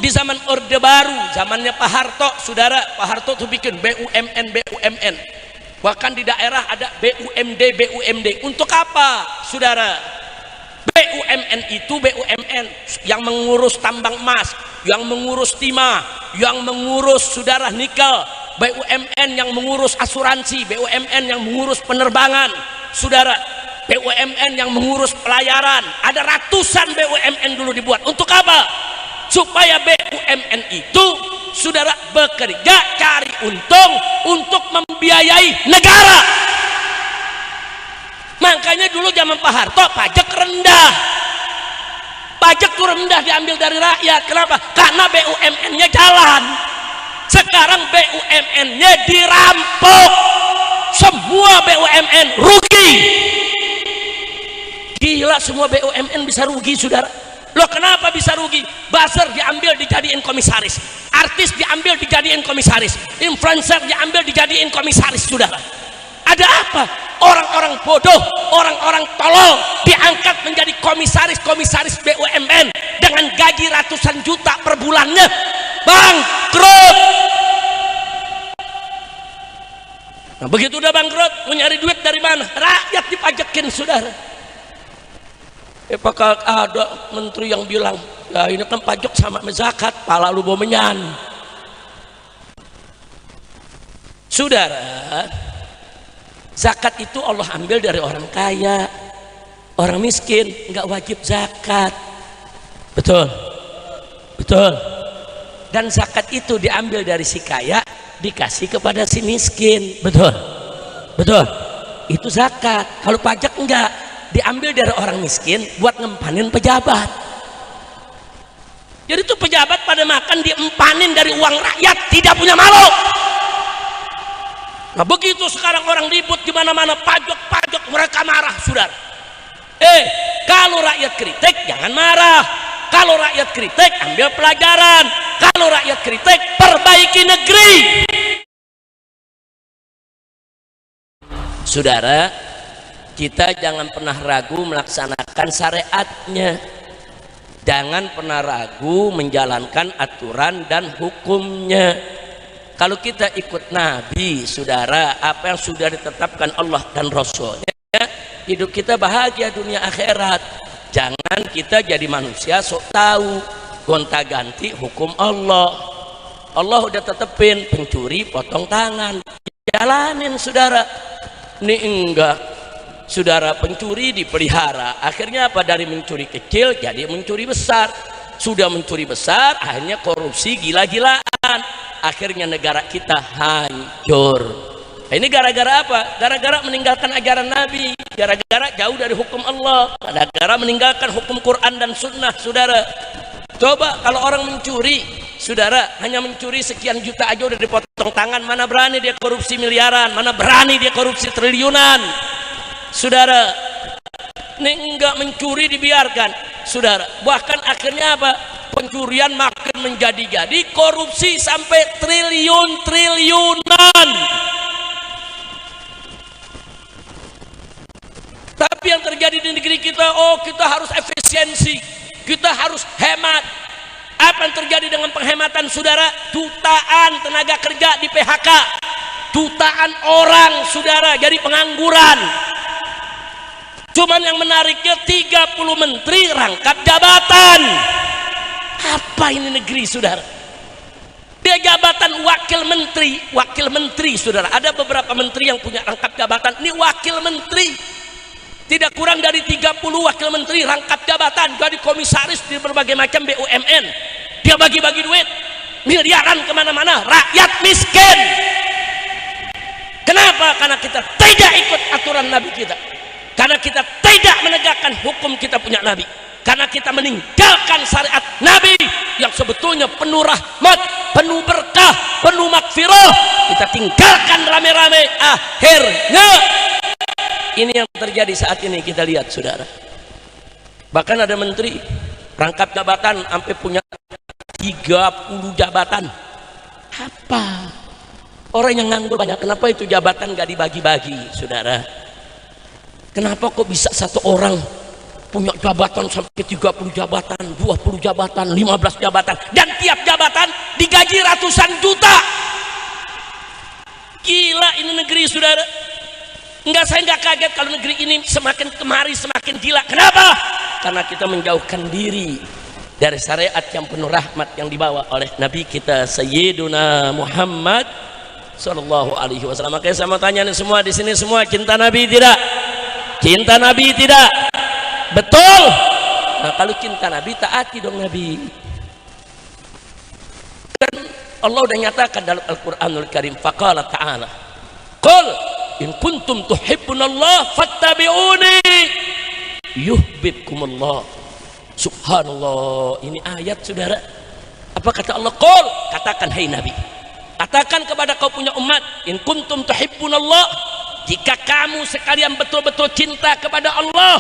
Di zaman Orde Baru, zamannya Pak Harto, saudara, Pak Harto tuh bikin BUMN. Bahkan di daerah ada BUMD. Untuk apa, saudara? BUMN itu BUMN yang mengurus tambang emas, yang mengurus timah, yang mengurus saudara nikel, BUMN yang mengurus asuransi, BUMN yang mengurus penerbangan, saudara, BUMN yang mengurus pelayaran. Ada ratusan BUMN dulu dibuat. Untuk apa? Supaya BUMN itu saudara bekerja cari untung untuk membiayai negara. Makanya dulu zaman Pak Harto pajak rendah. Pajak itu rendah diambil dari rakyat. Kenapa? Karena BUMN-nya jalan. Sekarang BUMN-nya dirampok. Semua BUMN rugi. Gila, semua BUMN bisa rugi, saudara. Loh, kenapa bisa rugi? Buzzer diambil dijadiin komisaris, artis diambil dijadiin komisaris, influencer diambil dijadiin komisaris, saudara. Ada apa? Orang-orang bodoh, orang-orang tolol diangkat menjadi komisaris BUMN dengan gaji ratusan juta per bulannya. Bangkrut. Nah, begitu udah bangkrut, mau nyari duit dari mana? Rakyat dipajakin, saudara. Apakah ada menteri yang bilang, ya ini kan pajak sama zakat, pala lu bomenyan. Saudara, zakat itu Allah ambil dari orang kaya. Orang miskin nggak wajib zakat. Betul, betul. Dan zakat itu diambil dari si kaya, dikasih kepada si miskin. Betul, betul. Itu zakat. Kalau pajak enggak, diambil dari orang miskin buat ngempanin pejabat. Jadi itu pejabat pada makan diempanin dari uang rakyat, tidak punya malu. Nah, begitu sekarang orang ribut di mana-mana pajak, mereka marah, saudara. Kalau rakyat kritik jangan marah. Kalau rakyat kritik ambil pelajaran. Kalau rakyat kritik perbaiki negeri. Saudara, kita jangan pernah ragu melaksanakan syariatnya. Jangan pernah ragu menjalankan aturan dan hukumnya. Kalau kita ikut Nabi, saudara, apa yang sudah ditetapkan Allah dan Rasulnya, hidup kita bahagia dunia akhirat. Jangan kita jadi manusia sok tahu, gonta-ganti hukum Allah. Allah udah tetepin, pencuri potong tangan, jalanin, saudara. Ini enggak, saudara, pencuri dipelihara. Akhirnya apa? Dari mencuri kecil jadi mencuri besar. Sudah mencuri besar, akhirnya korupsi gila-gilaan. Akhirnya negara kita hancur. Ini gara-gara apa? Gara-gara meninggalkan ajaran Nabi, gara-gara jauh dari hukum Allah, gara-gara meninggalkan hukum Quran dan Sunnah, saudara. Coba kalau orang mencuri, saudara, hanya mencuri sekian juta aja udah dipotong tangan. Mana berani dia korupsi miliaran, mana berani dia korupsi triliunan, saudara. Ini enggak, mencuri dibiarkan, saudara. Bahkan akhirnya apa? Pencurian makin menjadi-jadi, korupsi sampai triliunan. Tapi yang terjadi di negeri kita, oh kita harus efisiensi, kita harus hemat. Apa yang terjadi dengan penghematan, saudara? Jutaan tenaga kerja di PHK, jutaan orang, saudara, jadi pengangguran. Cuman yang menariknya 30 menteri rangkap jabatan. Apa ini negeri, saudara? Dia jabatan wakil menteri, saudara. Ada beberapa menteri yang punya rangkap jabatan. Ini wakil menteri. Tidak kurang dari 30 wakil menteri rangkap jabatan, jadi komisaris di berbagai macam BUMN. Dia bagi-bagi duit miliaran kemana-mana, rakyat miskin. Kenapa? Karena kita tidak ikut aturan Nabi kita, karena kita tidak menegakkan hukum kita punya Nabi, karena kita meninggalkan syariat Nabi yang sebetulnya penuh rahmat, penuh berkah, penuh makfirah. Kita tinggalkan rame-rame. Akhirnya ini yang terjadi saat ini, kita lihat, saudara. Bahkan ada menteri rangkap jabatan sampai punya 30 jabatan. Apa? Orang yang nganggur banyak, kenapa itu jabatan gak dibagi-bagi, saudara? Kenapa kok bisa satu orang punya jabatan sampai 30 jabatan, 20 jabatan, 15 jabatan, dan tiap jabatan digaji ratusan juta. Gila ini negeri, saudara. Enggak, saya enggak kaget kalau negeri ini semakin kemari semakin gila. Kenapa? Karena kita menjauhkan diri dari syariat yang penuh rahmat yang dibawa oleh Nabi kita Sayyiduna Muhammad sallallahu alaihi wasallam. Makanya saya mau tanya nih semua di sini, semua cinta Nabi tidak? Cinta Nabi tidak? Betul. Nah, kalau cinta Nabi, taati dong Nabi. Dan Allah udah nyatakan dalam Al-Qur'anul Karim, faqala ta'ala, qul in kuntum tuhibbunallah fattabi'uni yuhibbukumullah. Subhanallah, ini ayat, saudara. Apa kata Allah? Qul, katakan hai Nabi, katakan kepada kau punya umat, in kuntum tuhibbunallah, jika kamu sekalian betul-betul cinta kepada Allah,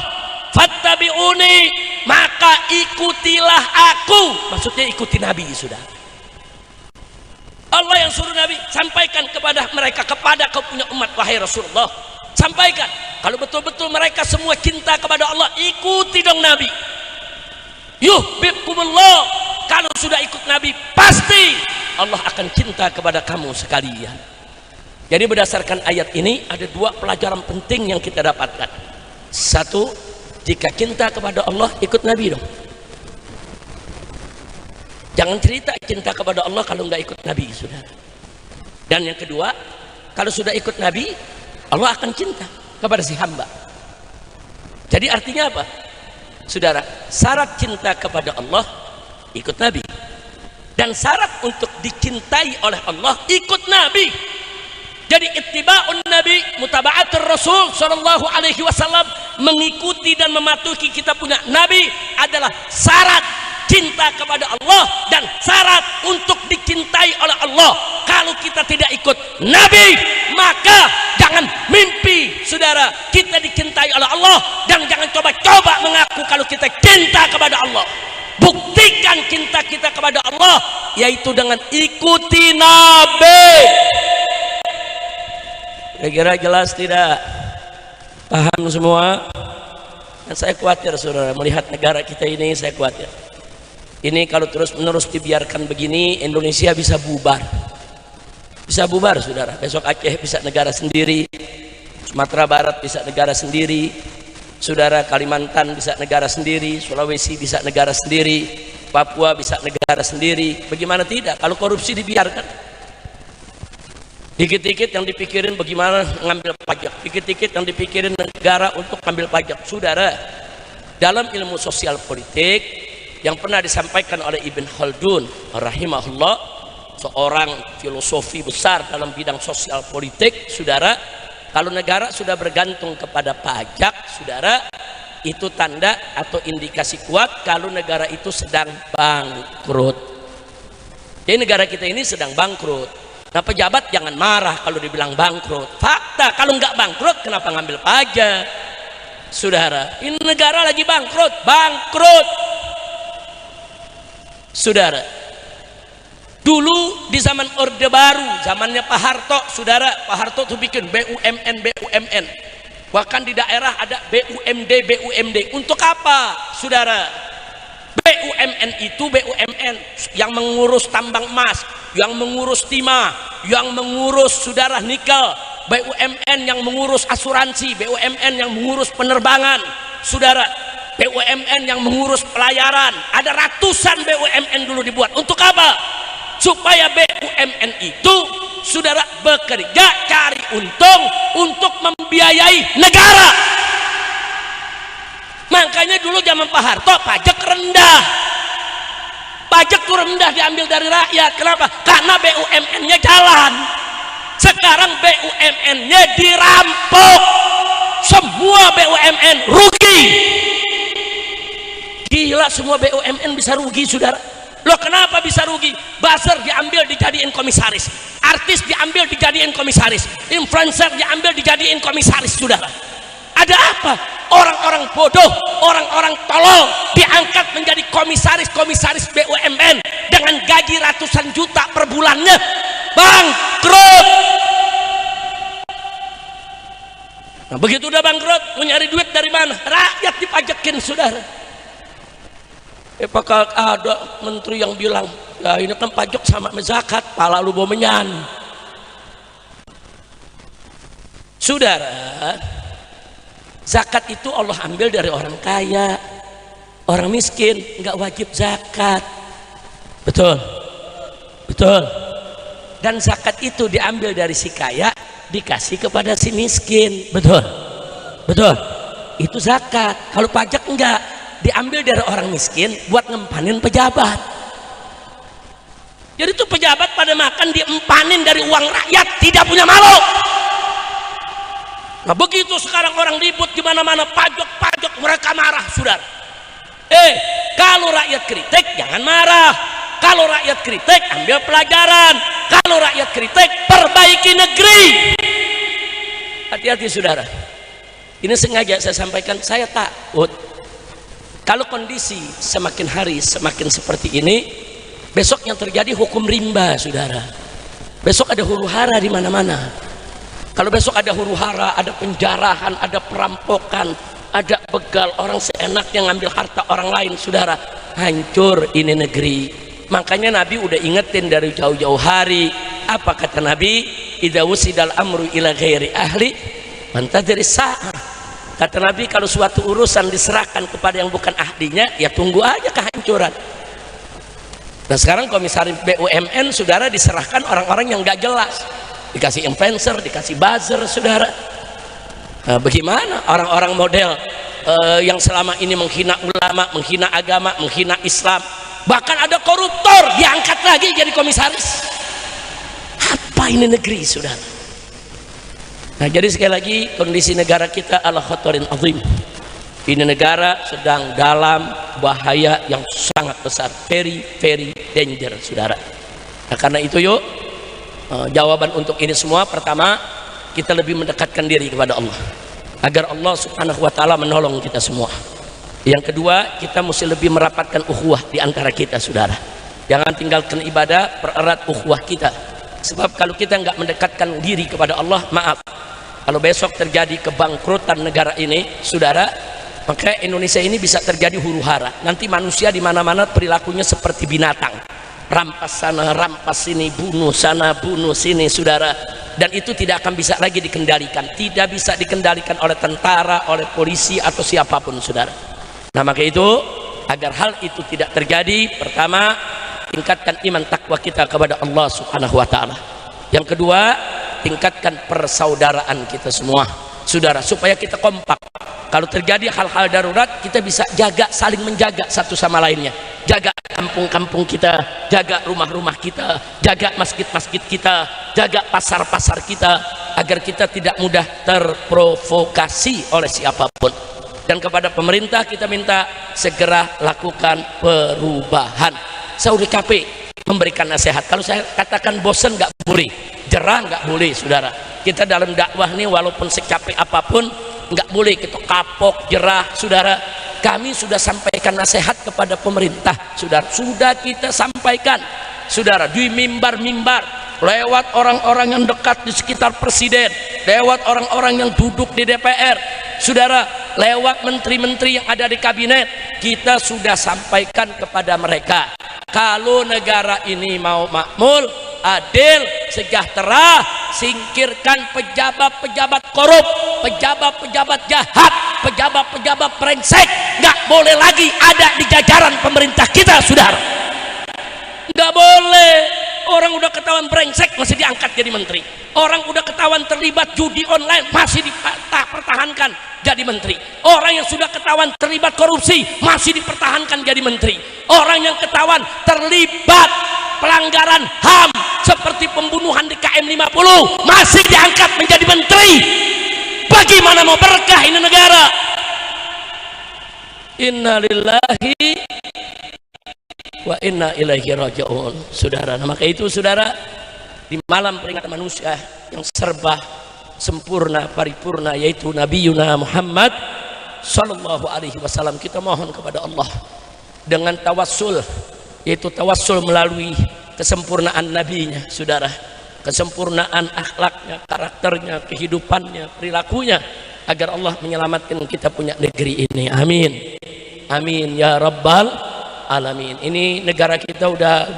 fattabi'uni, maka ikutilah aku. Maksudnya ikuti Nabi, sudah. Allah yang suruh Nabi, sampaikan kepada mereka, kepada kau punya umat, wahai Rasulullah, sampaikan, kalau betul-betul mereka semua cinta kepada Allah, ikuti dong Nabi. Yuhibbukumullah, kalau sudah ikut Nabi, pasti Allah akan cinta kepada kamu sekalian. Jadi berdasarkan ayat ini ada dua pelajaran penting yang kita dapatkan. Satu, jika cinta kepada Allah, ikut Nabi dong. Jangan cerita cinta kepada Allah kalau nggak ikut Nabi, saudara. Dan yang kedua, kalau sudah ikut Nabi, Allah akan cinta kepada si hamba. Jadi artinya apa, saudara? Syarat cinta kepada Allah, ikut Nabi. Dan syarat untuk dicintai oleh Allah, ikut Nabi. Jadi ittiba'un Nabi, mutaba'atur Rasul sallallahu alaihi wasallam, mengikuti dan mematuhi kita punya Nabi adalah syarat cinta kepada Allah dan syarat untuk dicintai oleh Allah. Kalau kita tidak ikut Nabi, maka jangan mimpi, saudara, kita dicintai oleh Allah, dan jangan coba-coba mengaku kalau kita cinta kepada Allah. Buktikan cinta kita kepada Allah, yaitu dengan ikuti Nabi. Kira-kira jelas tidak? Paham semua? Dan saya khawatir, saudara, melihat negara kita ini, saya khawatir. Ini kalau terus-menerus dibiarkan begini, Indonesia bisa bubar. Bisa bubar, saudara. Besok Aceh bisa negara sendiri, Sumatera Barat bisa negara sendiri, saudara, Kalimantan bisa negara sendiri, Sulawesi bisa negara sendiri, Papua bisa negara sendiri. Bagaimana tidak kalau korupsi dibiarkan? Dikit-dikit yang dipikirin bagaimana ngambil pajak, dikit-dikit yang dipikirin negara untuk ngambil pajak. Saudara, dalam ilmu sosial politik yang pernah disampaikan oleh Ibn Khaldun rahimahullah, seorang filosofi besar dalam bidang sosial politik, saudara, kalau negara sudah bergantung kepada pajak, saudara, itu tanda atau indikasi kuat kalau negara itu sedang bangkrut. Jadi negara kita ini sedang bangkrut. Nah, pejabat jangan marah kalau dibilang bangkrut. Fakta, kalau nggak bangkrut kenapa ngambil pajak? Saudara, ini negara lagi bangkrut, bangkrut. Saudara, dulu di zaman Orde Baru, zamannya Pak Harto, saudara, Pak Harto tuh bikin BUMN. Bahkan di daerah ada BUMD. Untuk apa, saudara? BUMN itu BUMN yang mengurus tambang emas, yang mengurus timah, yang mengurus, saudara, nikel. BUMN yang mengurus asuransi, BUMN yang mengurus penerbangan, saudara. BUMN yang mengurus pelayaran. Ada ratusan BUMN dulu dibuat. Untuk apa? Supaya BUMN itu, saudara, bekerja cari untung untuk membiayai negara. Makanya dulu zaman Pak Harto pajak rendah. Pajak itu rendah, diambil dari rakyat. Kenapa? Karena BUMN-nya jalan. Sekarang BUMN-nya dirampok. Semua BUMN rugi. Gila, semua BUMN bisa rugi, saudara. Loh, kenapa bisa rugi? Buzzer diambil dijadiin komisaris, artis diambil dijadiin komisaris, influencer diambil dijadiin komisaris, saudara. Ada apa? Orang-orang bodoh, orang-orang tolol diangkat menjadi komisaris BUMN dengan gaji ratusan juta per bulannya. Bangkrut. Nah, begitu udah bangkrut, mau nyari duit dari mana? Rakyat dipajakin, saudara. Apakah ada menteri yang bilang, ya ini kan pajak sama zakat, pala lu bawa menyan. Saudara, zakat itu Allah ambil dari orang kaya, orang miskin nggak wajib zakat. Betul, betul. Dan zakat itu diambil dari si kaya, dikasih kepada si miskin. Betul, betul. Itu zakat. Kalau pajak enggak, diambil dari orang miskin buat ngempanin pejabat. Jadi itu pejabat pada makan diempanin dari uang rakyat, tidak punya malu. Nah, begitu sekarang orang ribut di mana-mana pajak, mereka marah, saudara. Kalau rakyat kritik jangan marah. Kalau rakyat kritik ambil pelajaran. Kalau rakyat kritik perbaiki negeri. Hati-hati, saudara. Ini sengaja saya sampaikan, saya takut kalau kondisi semakin hari semakin seperti ini, besok yang terjadi hukum rimba, saudara. Besok ada huru-hara di mana-mana. Kalau besok ada huru-hara, ada penjarahan, ada perampokan, ada begal, orang seenaknya ngambil harta orang lain, saudara, hancur ini negeri. Makanya Nabi udah ingetin dari jauh-jauh hari. Apa kata Nabi? Idza wusidal amru ila ghairi ahli fantadhir sa'ah. Kata Nabi, kalau suatu urusan diserahkan kepada yang bukan ahlinya, ya tunggu aja kehancuran. Nah, sekarang komisaris BUMN, saudara, diserahkan orang-orang yang gak jelas, dikasih influencer, dikasih buzzer, saudara. Nah, bagaimana orang-orang model yang selama ini menghina ulama, menghina agama, menghina Islam, bahkan ada koruptor diangkat lagi jadi komisaris. Apa ini negeri, saudara? Nah, jadi sekali lagi kondisi negara kita ala khatarin azim. Ini negara sedang dalam bahaya yang sangat besar, very danger, saudara. Nah, karena itu yuk, jawaban untuk ini semua, pertama, kita lebih mendekatkan diri kepada Allah agar Allah subhanahu wa ta'ala menolong kita semua. Yang kedua, kita mesti lebih merapatkan ukhuwah di antara kita, saudara. Jangan tinggalkan ibadah, pererat ukhuwah kita. Sebab kalau kita nggak mendekatkan diri kepada Allah, maaf, kalau besok terjadi kebangkrutan negara ini, saudara, maka Indonesia ini bisa terjadi huru-hara. Nanti manusia di mana-mana perilakunya seperti binatang, rampas sana, rampas sini, bunuh sana, bunuh sini, saudara. Dan itu tidak akan bisa lagi dikendalikan, tidak bisa dikendalikan oleh tentara, oleh polisi atau siapapun, saudara. Nah, maka itu agar hal itu tidak terjadi, pertama, tingkatkan iman takwa kita kepada Allah subhanahu wa ta'ala. Yang kedua, tingkatkan persaudaraan kita semua, saudara, supaya kita kompak. Kalau terjadi hal-hal darurat, kita bisa jaga, saling menjaga satu sama lainnya. Jaga kampung-kampung kita, jaga rumah-rumah kita, jaga masjid-masjid kita, jaga pasar-pasar kita, agar kita tidak mudah terprovokasi oleh siapapun. Dan kepada pemerintah kita minta segera lakukan perubahan. Saya udah capek memberikan nasihat. Kalau saya katakan bosan nggak boleh, jerah nggak boleh, saudara. Kita dalam dakwah nih, walaupun secapek apapun, nggak boleh kita kapok, jerah, saudara. Kami sudah sampaikan nasihat kepada pemerintah, saudara. Sudah kita sampaikan, saudara, di mimbar-mimbar, lewat orang-orang yang dekat di sekitar presiden, lewat orang-orang yang duduk di DPR, saudara, lewat menteri-menteri yang ada di kabinet. Kita sudah sampaikan kepada mereka, kalau negara ini mau makmur, adil, sejahtera, singkirkan pejabat-pejabat korup, pejabat-pejabat jahat, pejabat-pejabat brengsek. Nggak boleh lagi ada di jajaran pemerintah kita, saudara. Nggak boleh. Orang udah ketahuan brengsek masih diangkat jadi menteri. Orang udah ketahuan terlibat judi online masih dipertahankan jadi menteri. Orang yang sudah ketahuan terlibat korupsi masih dipertahankan jadi menteri. Orang yang ketahuan terlibat pelanggaran HAM seperti pembunuhan di KM 50 masih diangkat menjadi menteri. Bagaimana mau berkah ini negara? Innalillahi wa inna ilaihi raji'un, saudara. Nah, maka itu, saudara, di malam peringatan manusia yang serba sempurna, paripurna, yaitu Nabi Yuna Muhammad sallallahu alaihi wasallam, kita mohon kepada Allah dengan tawassul, yaitu tawassul melalui kesempurnaan nabinya, saudara, kesempurnaan akhlaknya, karakternya, kehidupannya, perilakunya, agar Allah menyelamatkan kita punya negeri ini. Amin, amin ya rabbal alamin. Ini negara kita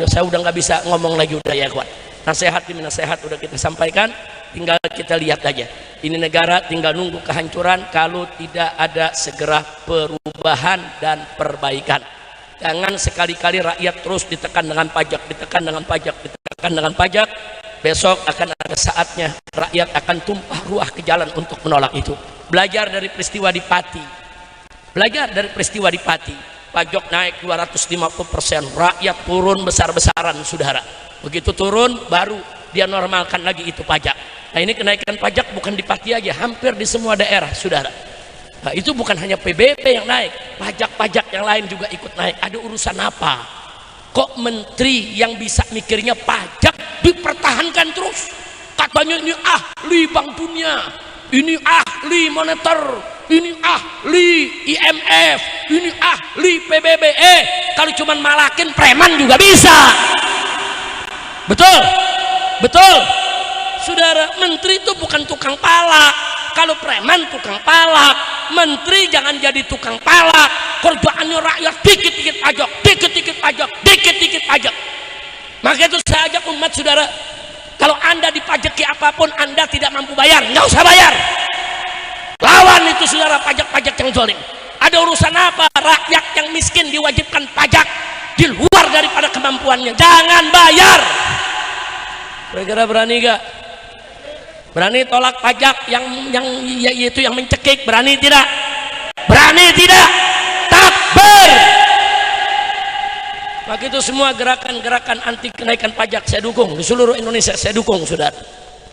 saya udah nggak bisa ngomong lagi, udah ya kuat. Nasihat demi nasihat udah kita sampaikan, tinggal kita lihat aja. Ini negara tinggal nunggu kehancuran kalau tidak ada segera perubahan dan perbaikan. Jangan sekali-kali rakyat terus ditekan dengan pajak, ditekan dengan pajak, ditekan dengan pajak. Besok akan ada saatnya rakyat akan tumpah ruah ke jalan untuk menolak itu. Belajar dari peristiwa di Pati. Belajar dari peristiwa di Pati. Pajak naik 250%, rakyat turun besar-besaran, saudara. Begitu turun baru dia normalkan lagi itu pajak. Nah, ini kenaikan pajak bukan di Pati aja, hampir di semua daerah, saudara. Nah, itu bukan hanya PBB yang naik, pajak-pajak yang lain juga ikut naik. Ada urusan apa? Kok menteri yang bisa mikirnya pajak dipertahankan terus? Katanya ini ahli Bank Dunia, ini ahli moneter, ini ahli IMF, ini ahli PBB. Kalau cuma malakin preman juga bisa. Betul? Betul? Saudara, menteri itu bukan tukang palak. Kalau preman tukang palak, menteri jangan jadi tukang palak. Kerjaannya rakyat dikit-dikit pajak, dikit-dikit pajak, dikit-dikit pajak. Maka itu saya ajak umat, saudara, kalau anda dipajaki apapun anda tidak mampu bayar, nggak usah bayar. Lawan itu, saudara, pajak-pajak yang zalim. Ada urusan apa rakyat yang miskin diwajibkan pajak di luar daripada kemampuannya? Jangan bayar. Kira-kira berani gak? Berani tolak pajak yang yaitu yang mencekik? Berani tidak? Berani tidak? Takbir. Maka itu semua gerakan-gerakan anti kenaikan pajak saya dukung di seluruh Indonesia, saya dukung, saudara.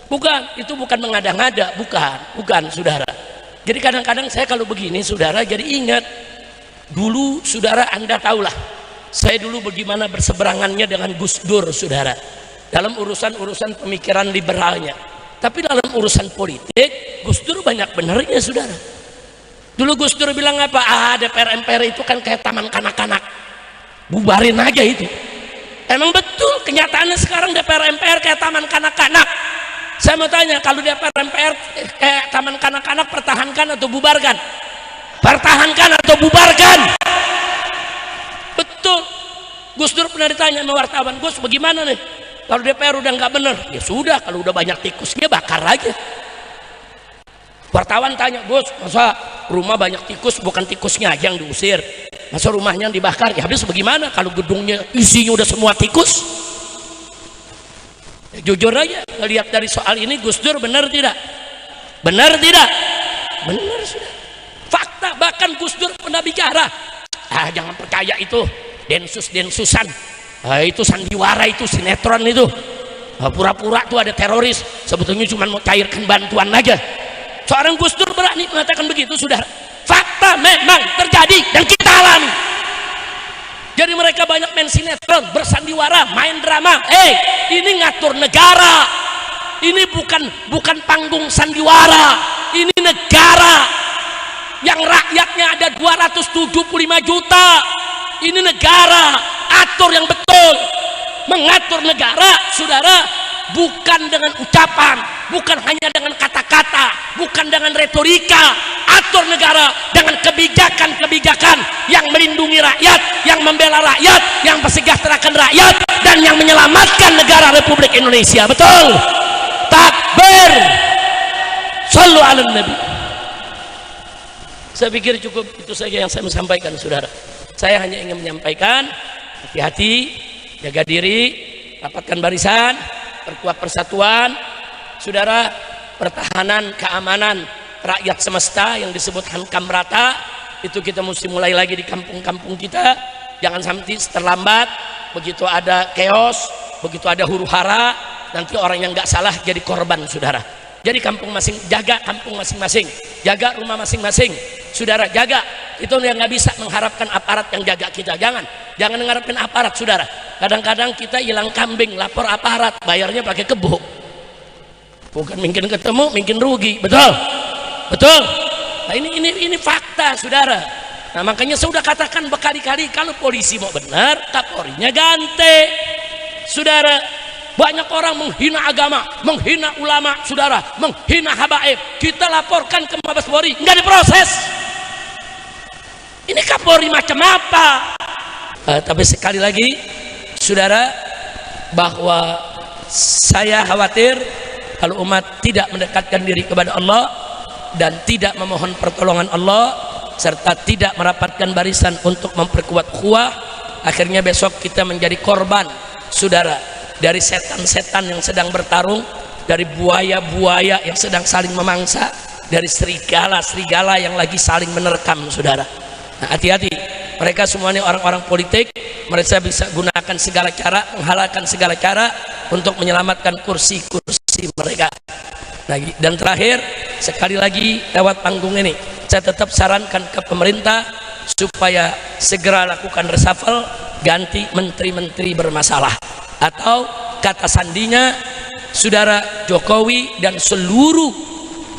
Bukan, itu bukan mengada-ngada, bukan, saudara. Jadi kadang-kadang saya kalau begini, saudara, jadi ingat dulu, saudara, anda tahulah saya dulu bagaimana berseberangannya dengan Gus Dur, saudara, dalam urusan-urusan pemikiran liberalnya. Tapi dalam urusan politik Gus Dur banyak benernya, saudara. Dulu Gus Dur bilang apa? DPR MPR itu kan kayak taman kanak-kanak, bubarin aja itu. Emang betul kenyataannya sekarang DPR MPR kayak taman kanak-kanak. Saya mau tanya, kalau DPR MPR kayak taman kanak-kanak, pertahankan atau bubarkan? Pertahankan atau bubarkan? Betul. Gus Dur pernah ditanya sama wartawan, Gus bagaimana nih kalau DPR udah nggak bener? Ya sudah, kalau udah banyak tikusnya bakar aja. Wartawan tanya, Gus, masa rumah banyak tikus, bukan tikusnya aja yang diusir, masa rumahnya yang dibakar? Ya habis bagaimana kalau gedungnya isinya udah semua tikus? Ya, jujur aja, ngelihat dari soal ini Gus Dur benar tidak? Benar tidak? Benar, sudah. Fakta, bahkan Gus Dur pernah bicara, jangan percaya itu densus-densusan. Itu sandiwara, itu sinetron itu, pura-pura tuh ada teroris, sebetulnya cuma mau cairkan bantuan aja. Seorang Gus Dur berani mengatakan begitu, saudara. Fakta memang terjadi dan kita alami. Jadi mereka banyak main sinetron, bersandiwara, main drama. Ini ngatur negara. Ini bukan panggung sandiwara. Ini negara yang rakyatnya ada 275 juta. Ini negara, atur yang betul. Mengatur negara, saudara, bukan dengan ucapan, bukan hanya dengan kata-kata, bukan dengan retorika. Atur negara dengan kebijakan-kebijakan yang melindungi rakyat, yang membela rakyat, yang mensejahterakan rakyat, dan yang menyelamatkan negara Republik Indonesia. Betul? Takbir. Shallu ala Nabi. Saya pikir cukup itu saja yang saya mau sampaikan, saudara. Saya hanya ingin menyampaikan, hati-hati, jaga diri, rapatkan barisan, perkuat persatuan, saudara. Pertahanan keamanan rakyat semesta yang disebut hankam rata itu kita mesti mulai lagi di kampung-kampung kita. Jangan sampai terlambat, begitu ada chaos, begitu ada huru hara, nanti orang yang nggak salah jadi korban, saudara. Jadi jaga kampung masing-masing, jaga rumah masing-masing, saudara, jaga. Itu yang nggak bisa mengharapkan aparat yang jaga kita. Jangan mengharapkan aparat, saudara. Kadang-kadang kita hilang kambing, lapor aparat, bayarnya pakai kebo. Bukan mungkin ketemu, mungkin rugi. Betul? Betul? Nah ini fakta, saudara. Nah makanya saya sudah katakan berkali-kali, kalau polisi mau benar, Kapolrinya ganti, saudara. Banyak orang menghina agama, menghina ulama, saudara, menghina habaib. Kita laporkan ke Mabes Polri, nggak diproses. Ini Kapolri macam apa? Tapi sekali lagi, saudara, bahwa saya khawatir kalau umat tidak mendekatkan diri kepada Allah dan tidak memohon pertolongan Allah serta tidak merapatkan barisan untuk memperkuat ukhuwah, akhirnya besok kita menjadi korban, saudara, dari setan-setan yang sedang bertarung, dari buaya-buaya yang sedang saling memangsa, dari serigala-serigala yang lagi saling menerkam, saudara. Nah, hati-hati, mereka semuanya orang-orang politik. Mereka bisa gunakan segala cara, menghalalkan segala cara untuk menyelamatkan kursi-kursi mereka. Dan terakhir, sekali lagi lewat panggung ini, saya tetap sarankan ke pemerintah supaya segera lakukan reshuffle, ganti menteri-menteri bermasalah, atau kata sandinya, saudara, Jokowi dan seluruh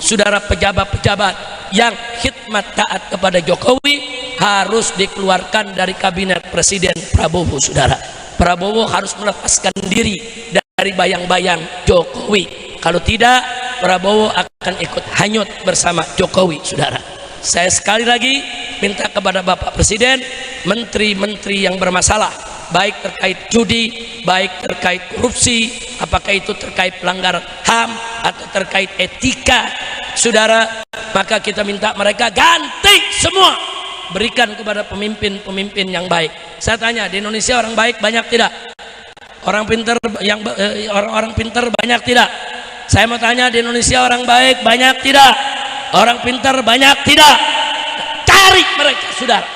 saudara pejabat-pejabat yang khidmat taat kepada Jokowi harus dikeluarkan dari kabinet Presiden Prabowo, saudara. Prabowo harus melepaskan diri dari bayang-bayang Jokowi. Kalau tidak, Prabowo akan ikut hanyut bersama Jokowi, saudara. Saya sekali lagi minta kepada Bapak Presiden, menteri-menteri yang bermasalah, baik terkait judi, baik terkait korupsi, apakah itu terkait pelanggaran HAM atau terkait etika, saudara, maka kita minta mereka ganti semua, berikan kepada pemimpin-pemimpin yang baik. Saya tanya, di Indonesia orang baik banyak tidak? Orang pintar yang orang-orang pintar banyak tidak? Saya mau tanya, di Indonesia orang baik banyak tidak? Orang pintar banyak tidak? Cari mereka, saudara.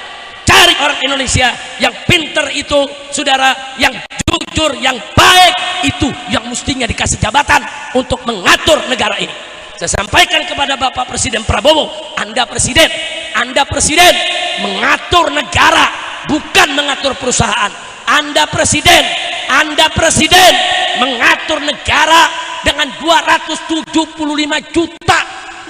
Cari orang Indonesia yang pintar itu, saudara, yang jujur, yang baik itu, yang mestinya dikasih jabatan untuk mengatur negara ini. Saya sampaikan kepada Bapak Presiden Prabowo, Anda presiden mengatur negara, bukan mengatur perusahaan. Anda presiden mengatur negara dengan 275 juta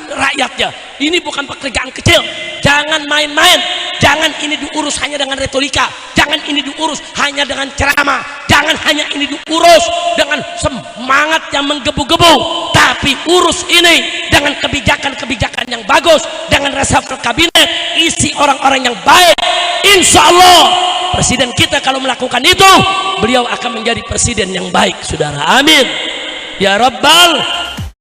rakyatnya. Ini bukan pekerjaan kecil. Jangan main-main. Jangan ini diurus hanya dengan retorika. Jangan ini diurus hanya dengan ceramah. Jangan hanya ini diurus dengan semangat yang menggebu-gebu. Tapi urus ini dengan kebijakan-kebijakan yang bagus, dengan reshuffle kabinet, isi orang-orang yang baik. Insya Allah presiden kita kalau melakukan itu, beliau akan menjadi presiden yang baik, saudara. Amin ya Rabbal